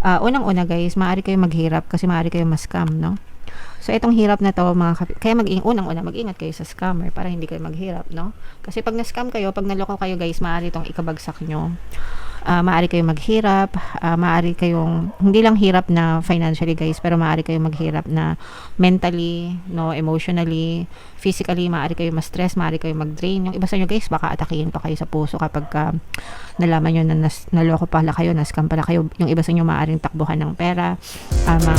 Unang-una guys, maaari kayong maghirap kasi maaari kayong ma-scam, no? So, itong hirap na to, kaya unang-una, mag-ingat kayo sa scammer para hindi kayo maghirap, no? Kasi pag na-scam kayo, pag naloko kayo guys, maaari itong ikabagsak nyo. Maaari kayong maghirap, maaari kayong, hindi lang hirap na financially guys, pero maaari kayong maghirap na mentally, no, emotionally, physically, maaari kayong ma-stress, maaari kayong mag-drain. Yung iba sa inyo guys, baka atakihin pa kayo sa puso kapag nalaman nyo na naloko pala kayo, na-scam pala kayo. Yung iba sa inyo maaaring takbuhan ng pera, mga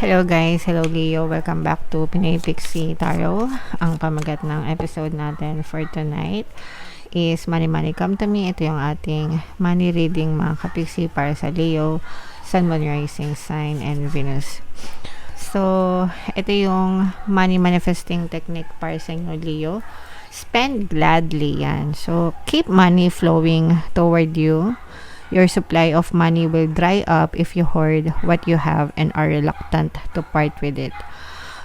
Hello guys, hello Leo, welcome back to Pinoy Pixie Tarot. Ang pamagat ng episode natin for tonight is Money Money Come to Me. Ito yung ating money reading mga kapixie para sa Leo, Sun, Moon, Rising Sign, and Venus. So, ito yung money manifesting technique para sa inyo Leo. Spend gladly yan. So, keep money flowing toward you. Your supply of money will dry up if you hoard what you have and are reluctant to part with it.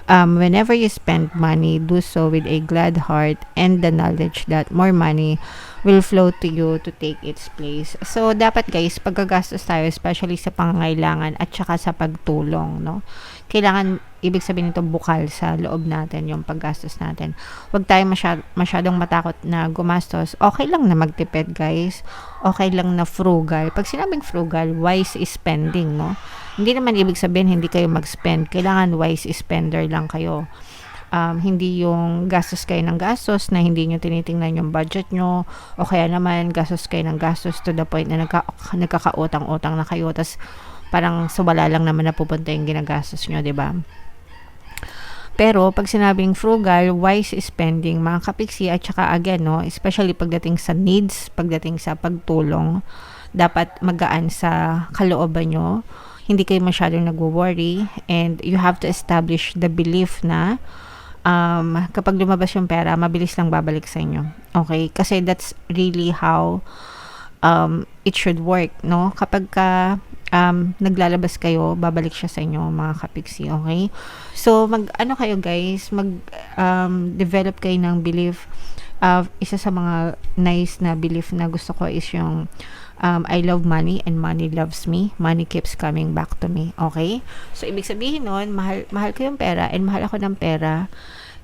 Whenever you spend money, do so with a glad heart and the knowledge that more money will flow to you to take its place. So, dapat guys, paggagastos tayo, especially sa pangangailangan at saka sa pagtulong, no? Kailangan, ibig sabihin nito, bukal sa loob natin yung paggastos natin. Huwag tayo masyadong matakot na gumastos. Okay lang na magtipid, guys. Okay lang na frugal. Pag sinabing frugal, wise is spending, no? Hindi naman ibig sabihin hindi kayo mag-spend. Kailangan wise spender lang kayo. Hindi yung gastos kayo ng gastos na hindi nyo tinitingnan yung budget nyo, o kaya naman gastos kayo ng gastos to the point na nagkakautang-utang na kayo, tas parang subala lang naman na pupunta yung ginagastos nyo, diba? Pero pag sinabing frugal, wise spending, mga kapiksi, at saka again, no, especially pagdating sa needs, pagdating sa pagtulong, dapat magaan sa kalooban nyo. Hindi kayo masyadong nagwo-worry, and you have to establish the belief na kapag lumabas yung pera, mabilis lang babalik sa inyo. Okay? Kasi that's really how it should work, no? Kapag naglalabas kayo, babalik siya sa inyo, mga kapiksi. Okay? So, kayo guys, develop kayo ng belief. Isa sa mga nice na belief na gusto ko is yung I love money and money loves me. Money keeps coming back to me. Okay? So, ibig sabihin nun, mahal ko yung pera and mahal ako ng pera.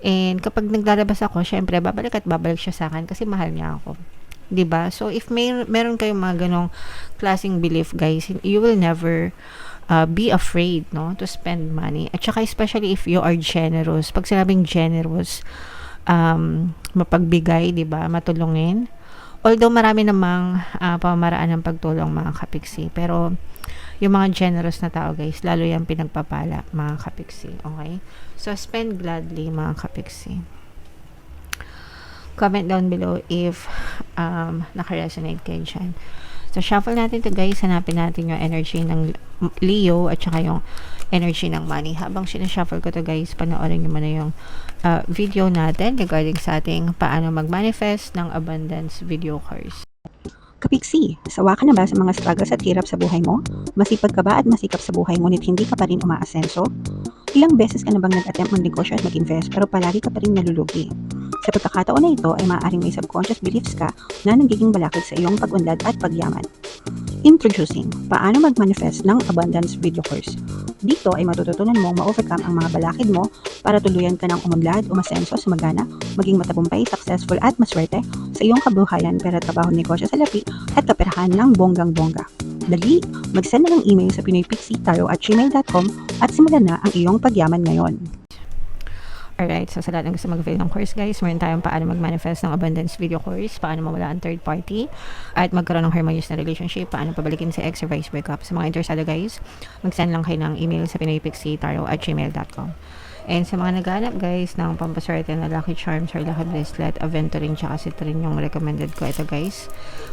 And kapag naglalabas ako, syempre, babalik siya sa akin kasi mahal niya ako. 'Di ba? So, if meron kayong mga ganong klaseng belief, guys, you will never be afraid, no, to spend money. At saka, especially if you are generous. Pag sinabing generous, mapagbigay, 'di ba? Matulungin. Although marami namang pamamaraan ng pagtulong, mga kapiksi, pero yung mga generous na tao, guys, lalo yung pinagpapala, mga kapiksi. Okay? So, spend gladly, mga kapiksi. Comment down below if naka-resonate kayo dyan. So, shuffle natin to guys. Hanapin natin yung energy ng Leo at saka yung energy ng money. Habang sinashuffle ko to guys, panoorin nyo muna yung video natin regarding sa ating paano mag-manifest ng abundance video course. Kapiksi, sawa ka na ba sa mga struggles at hirap sa buhay mo? Masipag ka ba at masikap sa buhay ngunit hindi ka pa rin umaasenso? Ilang beses ka na bang nag-attempt magnegosyo at mag-invest pero palagi ka pa rin nalulugi? Sa pagkakataon na ito ay maaaring may subconscious beliefs ka na nagiging balakid sa iyong pag-unlad at pagyaman. Introducing, paano mag-manifest ng abundance video course. Dito ay matututunan mong ma-overcome ang mga balakid mo para tuluyan ka ng umunlad, umasenso, sumagana, maging matagumpay, successful at maswerte sa iyong kabuhayan, pera, trabaho, negosyo sa lapi at kaperahan ng bonggang-bongga. Dali, mag-send na ng email sa pinoypixie@gmail.com at simulan na ang iyong pagyaman ngayon. Alright, so sa lahat ng gusto mag-avail ng course guys, meron tayong paano mag-manifest ng abundance video course, paano mawala ang third party, at magkaroon ng harmonious na relationship, paano pabalikin sa ex or vice breakup. Sa mga interesado guys, mag-send lang kayo ng email sa pinoypixie@gmail.com. And sa mga naghanap guys ng pampaswerte na lucky charms or lucky bracelet, aventuring tsaka citrine yung recommended ko. Ito guys,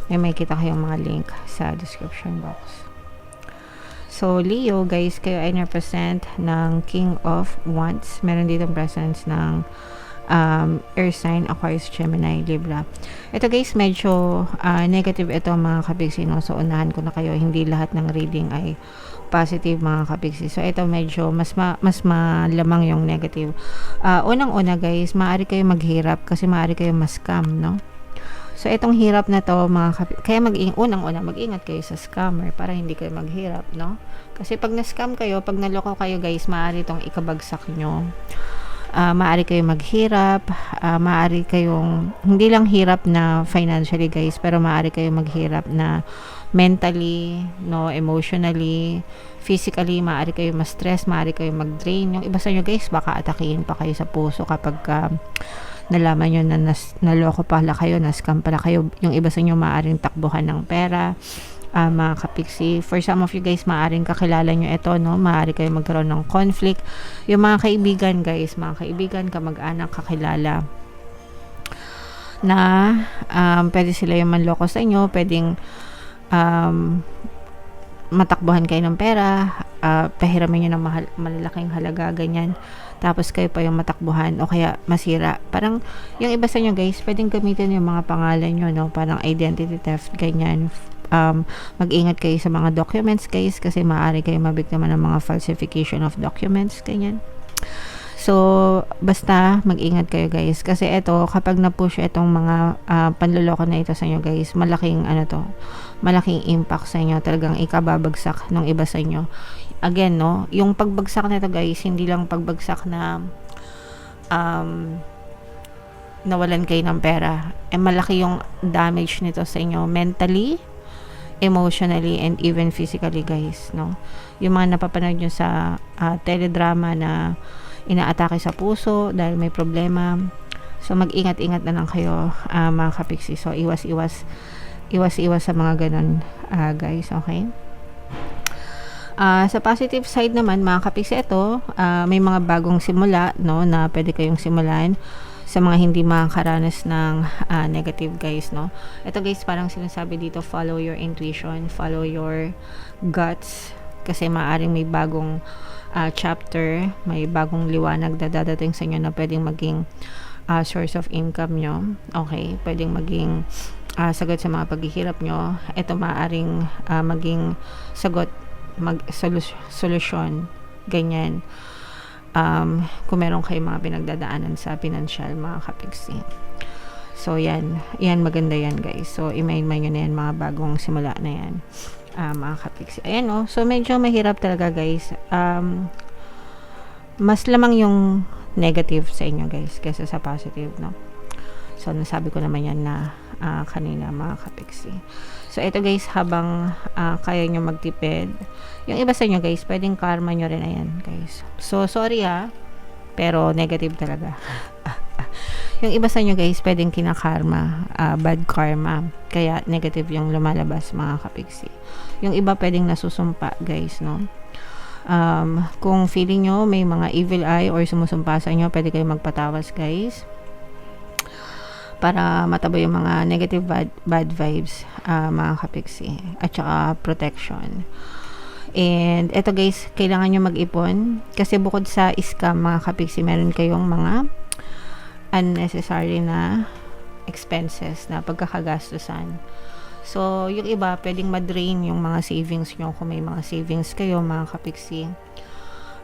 may kita kayong mga link sa description box. So, Leo, guys, kayo ay na-present ng King of Wands. Meron dito presence ng Earth sign, Aquarius, Gemini, Libra. Ito, guys, medyo negative ito, mga kabigsi, no? So, unahan ko na kayo. Hindi lahat ng reading ay positive mga kapiksi. So ito medyo mas malamang yung negative. Unang-una guys, maaari kayo maghirap kasi maaari kayo ma-scam, no? So itong hirap na to mga kaya unang-una mag-ingat kayo sa scammer para hindi kayo maghirap, no? Kasi pag na-scam kayo, pag naloko kayo guys, maaari itong ikabagsak nyo. Maaari kayong maghirap, maaari kayong hindi lang hirap na financially guys, pero maaari kayong maghirap na mentally, no, emotionally, physically, maaari kayong ma-stress, maaari kayong mag-drain. Yung iba sa inyo guys, baka atakihin pa kayo sa puso kapag nalaman nyo na naloko pala kayo, na-scam pala kayo. Yung iba sa inyo maaaring takbuhan ng pera. Mga kapiksi, for some of you guys, maaaring kakilala nyo ito, no? Maaari kayo magkaroon ng conflict. Yung mga kaibigan guys, mga kaibigan, kamag-anak, kakilala na pwede sila yung manloko sa inyo, pwedeng matakbuhan kayo ng pera, pahiramin nyo ng malalaking halaga, ganyan. Tapos kayo pa yung matakbuhan o kaya masira. Parang yung iba sa inyo guys, pwedeng gamitin yung mga pangalan nyo, no? Parang identity theft, ganyan. Mag-ingat kayo sa mga documents guys kasi maaari kayo mabiktima ng mga falsification of documents, ganyan. So basta mag-ingat kayo guys kasi ito, kapag na-push itong mga panloloko na ito sa inyo guys, malaking malaking impact sa inyo, talagang ikababagsak ng iba sa inyo. Again, no, yung pagbagsak na ito guys, hindi lang pagbagsak na nawalan kayo ng pera, malaki yung damage nito sa inyo mentally, emotionally, and even physically guys, no? Yung mga napapanood nyo sa teledrama na inaatake sa puso dahil may problema, so mag-ingat-ingat na lang kayo mga kapiksi. So iwas-iwas sa mga ganun guys, okay? Sa positive side naman mga kapiksi, ito may mga bagong simula, no, na pwede kayong simulan sa mga hindi makakaranas ng negative guys, no. Ito guys, parang sinasabi dito, follow your intuition, follow your guts, kasi maaaring may bagong chapter, may bagong liwanag na dadating sa inyo na pwedeng maging source of income nyo, okay, pwedeng maging sagot sa mga paghihirap nyo. Ito maaaring maging sagot, solusyon, ganyan. Kung meron kayo mga pinagdadaanan sa financial mga kapiksi. So yan maganda yan guys. So i-main nyo na yan, mga bagong simula na yan mga kapiksi. Ayan, no, so medyo mahirap talaga guys. Mas lamang yung negative sa inyo guys kaysa sa positive, no. So nasabi ko naman yan na kanina mga kapiksi. So ito guys, habang kaya nyo magtipid, yung iba sa inyo guys, pwedeng karma nyo rin, ayan guys. So sorry pero negative talaga. Yung iba sa inyo guys, pwedeng kinakarma, bad karma, kaya negative yung lumalabas mga kapiksi. Yung iba pwedeng nasusumpa guys, no. Kung feeling nyo may mga evil eye or sumusumpa sa inyo, pwede kayo magpatawas guys para matabo yung mga negative bad vibes mga kapiksi, at saka protection. And eto guys, kailangan nyo mag-ipon kasi bukod sa scam mga kapiksi, meron kayong mga unnecessary na expenses na pagkakagastusan. So yung iba pwedeng ma-drain yung mga savings nyo kung may mga savings kayo mga kapiksi.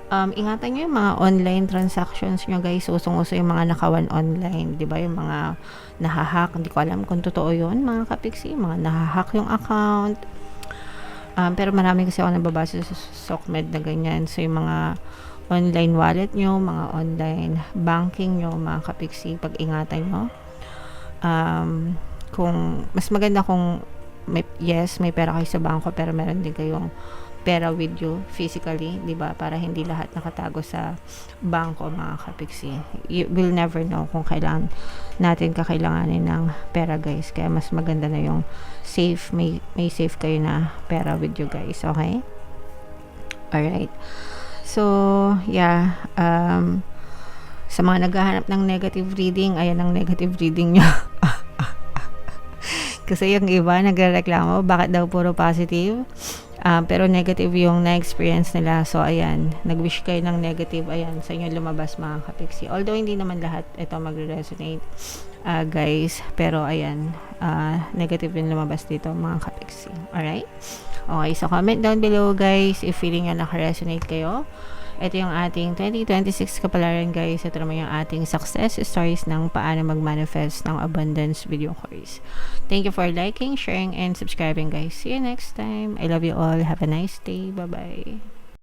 Ingatan nyo yung mga online transactions nyo guys. Usong-uso yung mga nakawan online, di ba? Yung mga nahahack, hindi ko alam kung totoo yun mga kapiksi, mga nahahack yung account. Pero marami kasi ako nababasa sa SOCMED na ganyan. So yung mga online wallet nyo, mga online banking nyo mga kapiksi, pag-ingatan nyo. Kung mas maganda kung may pera kayo sa bangko pero meron din kayong pera with you physically, di ba? Para hindi lahat nakatago sa bangko mga kapiksi. You will never know kung kailan natin kakailanganin ng pera guys. Kaya mas maganda na yung safe, may safe kayo na pera with you guys, okay? Alright. So, yeah. Sa mga naghahanap ng negative reading, ayan ang negative reading nyo. Kasi yung iba nagrereklamo, bakit daw puro positive? Pero negative yung na-experience nila. So, ayan, nag-wish kayo ng negative. Ayan, sa inyo lumabas mga kapiksi. Although, hindi naman lahat ito magre-resonate, guys. Pero, ayan, negative yung lumabas dito mga kapiksi. Pixie. Alright? Okay, so comment down below guys if feeling nga naka-resonate kayo. Ito yung ating 2026 kapalaran guys. Ito naman yung ating success stories ng paano mag-manifest ng abundance video course. Thank you for liking, sharing, and subscribing guys. See you next time. I love you all. Have a nice day. Bye-bye.